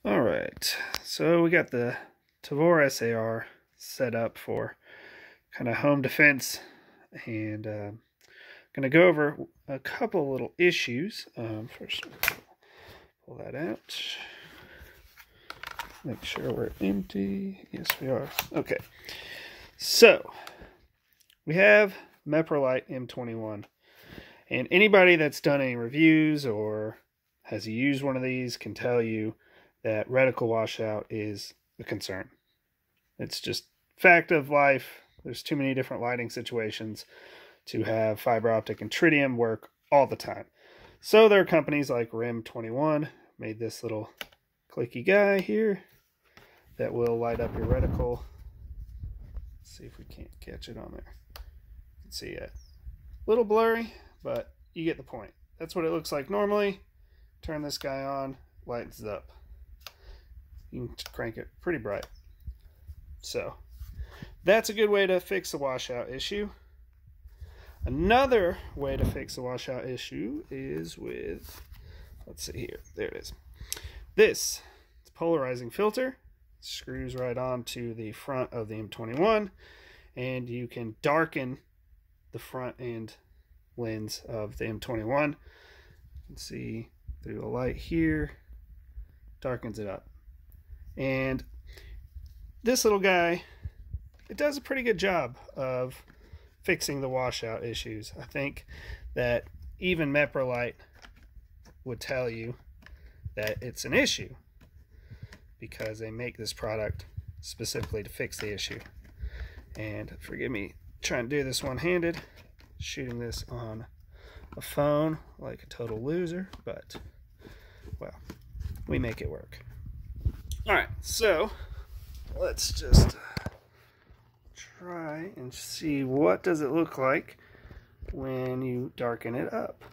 All right, so we got the Tavor SAR set up for kind of home defense, and going to go over a couple little issues. First, pull that out. Make sure we're empty. Yes, we are. Okay, so we have meprolight M21, and anybody that's done any reviews or has used one of these can tell you that reticle washout is a concern. It's just fact of life. There's too many different lighting situations to have fiber optic and tritium work all the time. So there are companies like m21 made this little clicky guy here that will light up your reticle. Let's see if we can't catch it on there. You can see it. A little blurry, but you get the point. That's what it looks like normally. Turn this guy on, lights it up. You can crank it pretty bright. So that's a good way to fix the washout issue. Another way to fix the washout issue is with, let's see here, there it is. This is a polarizing filter. It screws right onto the front of the M21, and you can darken the front end lens of the M21. You can see through the light here, darkens it up. And this little guy, it does a pretty good job of fixing the washout issues. I think that even meprolight would tell you that it's an issue because they make this product specifically to fix the issue. And forgive me trying to do this one-handed, shooting this on a phone like a total loser, but well, we make it work. All right, so let's just try and see what does it look like when you darken it up.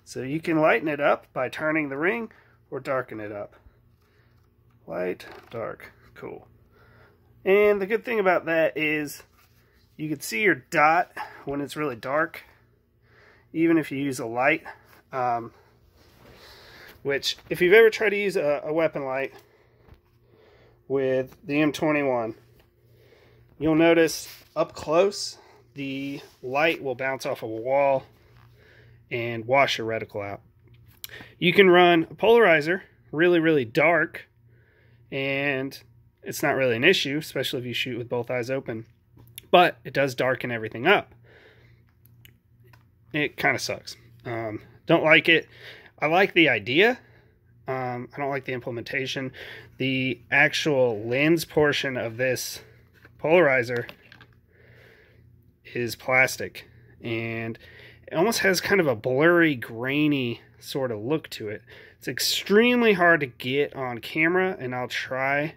So you can lighten it up by turning the ring or darken it up. Light, dark, cool. And the good thing about that is you can see your dot when it's really dark, even if you use a light, which if you've ever tried to use a weapon light with the M21, you'll notice up close the light will bounce off of a wall and wash your reticle out. You can run a polarizer really dark and it's not really an issue, especially if you shoot with both eyes open, but it does darken everything up. It kind of sucks. Don't like it. I like the idea. I don't like the implementation. The actual lens portion of this polarizer is plastic, and it almost has kind of a blurry, grainy sort of look to it. It's extremely hard to get on camera, and I'll try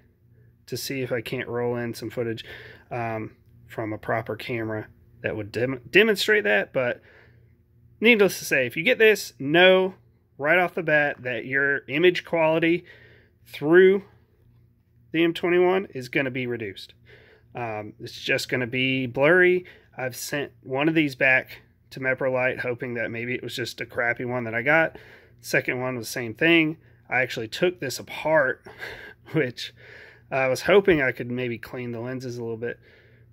to see if I can't roll in some footage from a proper camera that would demonstrate that, but needless to say, if you get this, know right off the bat that your image quality through the M21 is going to be reduced. It's just going to be blurry. I've sent one of these back to meprolight hoping that maybe it was just a crappy one that I got. Second one was the same thing. I actually took this apart, which I was hoping I could maybe clean the lenses a little bit.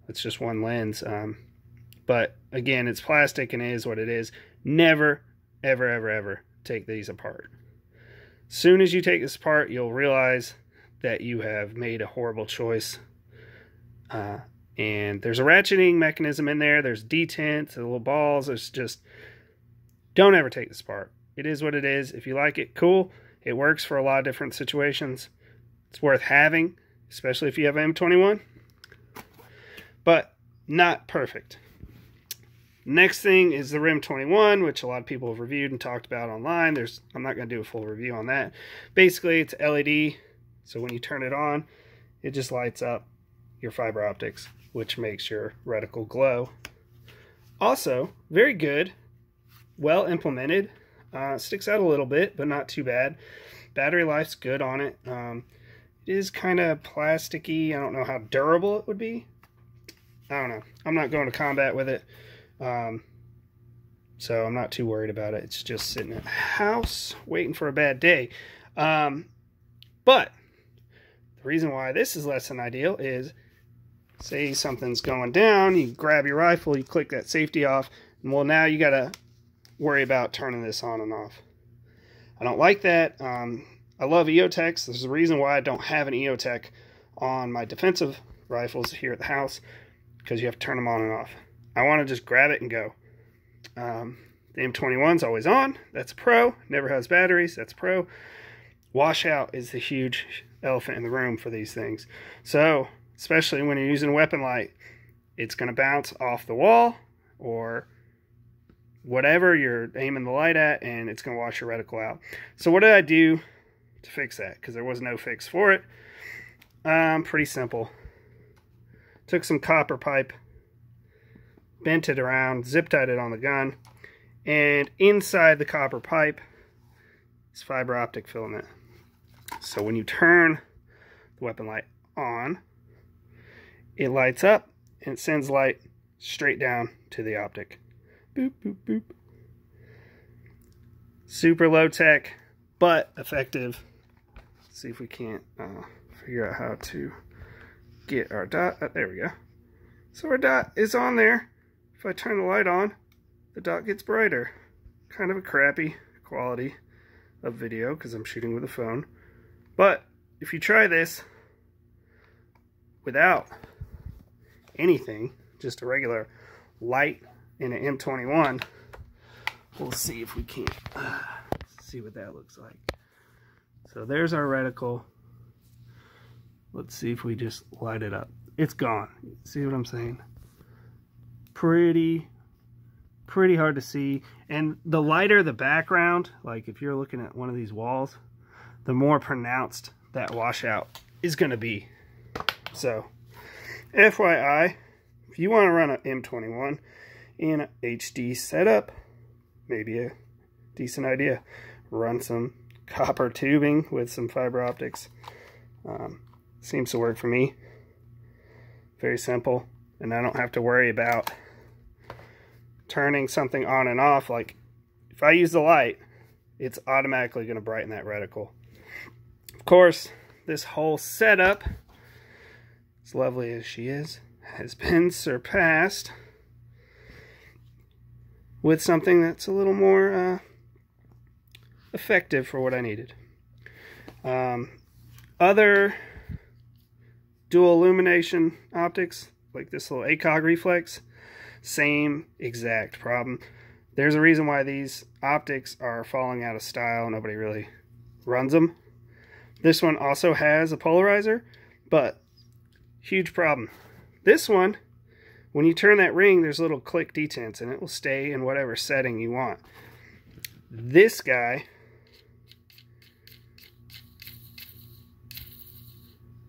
It's just one lens. But again, it's plastic and it is what it is. Never, ever take these apart. As soon as you take this apart, you'll realize that you have made a horrible choice. And there's a ratcheting mechanism in there. There's detents, the little balls. There's just, don't ever take this apart. It is what it is. If you like it, cool. It works for a lot of different situations. It's worth having, especially if you have M21, but not perfect. Next thing is the M21, which a lot of people have reviewed and talked about online. I'm not going to do a full review on that. Basically, it's LED, so when you turn it on, it just lights up your fiber optics, which makes your reticle glow. Also, very good, well implemented. Sticks out a little bit, but not too bad. Battery life's good on it. It is kind of plasticky. I don't know how durable it would be. I don't know. I'm not going to combat with it. So I'm not too worried about it. It's just sitting at the house waiting for a bad day. But reason why this is less than ideal is, say something's going down, you grab your rifle, you click that safety off, and well, now you got to worry about turning this on and off. I don't like that. I love EOTechs. There's a reason why I don't have an EOTech on my defensive rifles here at the house, because you have to turn them on and off. I want to just grab it and go. The M21's always on. That's a pro. Never has batteries. That's a pro. Washout is the huge elephant in the room for these things. So, especially when you're using weapon light, it's going to bounce off the wall or whatever you're aiming the light at, and it's going to wash your reticle out. So what did I do to fix that? Because there was no fix for it. Pretty simple. Took some copper pipe, bent it around, zip tied it on the gun, and inside the copper pipe is fiber optic filament. So when you turn the weapon light on, it lights up and it sends light straight down to the optic. Boop, boop, boop. Super low tech, but effective. Let's see if we can't figure out how to get our dot. There we go. So our dot is on there. If I turn the light on, the dot gets brighter. Kind of a crappy quality of video because I'm shooting with a phone. But if you try this without anything, just a regular light in an M21, we'll see if we can't see what that looks like. So there's our reticle. Let's see if we just light it up. It's gone. See what I'm saying? Pretty hard to see. And the lighter the background, like if you're looking at one of these walls, the more pronounced that washout is going to be. So, FYI, if you want to run an M21 in an HD setup, maybe a decent idea. Run some copper tubing with some fiber optics. Seems to work for me. Very simple, and I don't have to worry about turning something on and off. Like if I use the light, it's automatically going to brighten that reticle. Of course, this whole setup, as lovely as she is, has been surpassed with something that's a little more effective for what I needed. Other dual illumination optics, like this little ACOG reflex, same exact problem. There's a reason why these optics are falling out of style. Nobody really runs them. This one also has a polarizer, but huge problem. This one, when you turn that ring, there's little click detents, and it will stay in whatever setting you want. This guy,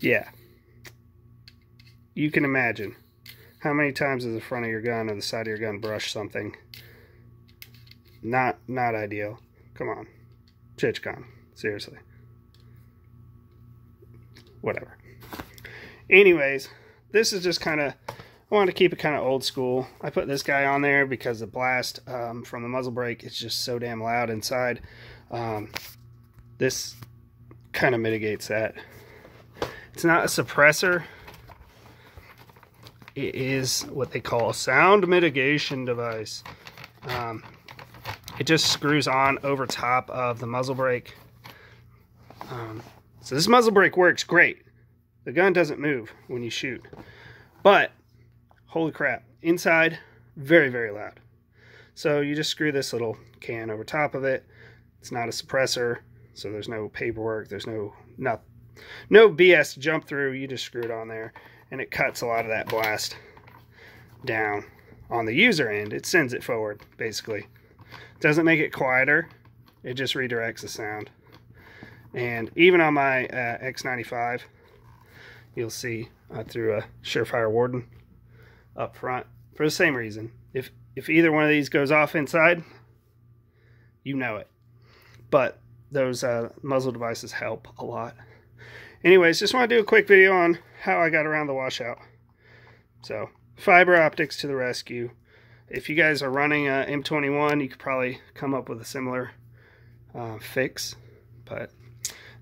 yeah, you can imagine how many times does the front of your gun or the side of your gun brush something. Not ideal. Come on, Chichcon, seriously. Whatever. Anyways, this is just kind of, I wanted to keep it kind of old school. I put this guy on there because the blast from the muzzle brake is just so damn loud inside. This kind of mitigates that. It's not a suppressor. It is what they call a sound mitigation device. It just screws on over top of the muzzle brake. So this muzzle brake works great. The gun doesn't move when you shoot. But, holy crap, inside, very, very loud. So you just screw this little can over top of it. It's not a suppressor, so there's no paperwork, there's no BS to jump through. You just screw it on there, and it cuts a lot of that blast down on the user end. It sends it forward, basically. It doesn't make it quieter, it just redirects the sound. And even on my X95, you'll see I threw a Surefire Warden up front for the same reason. If either one of these goes off inside, you know it. But those muzzle devices help a lot. Anyways, just want to do a quick video on how I got around the washout. So, fiber optics to the rescue. If you guys are running a M21, you could probably come up with a similar fix. But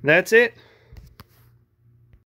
that's it.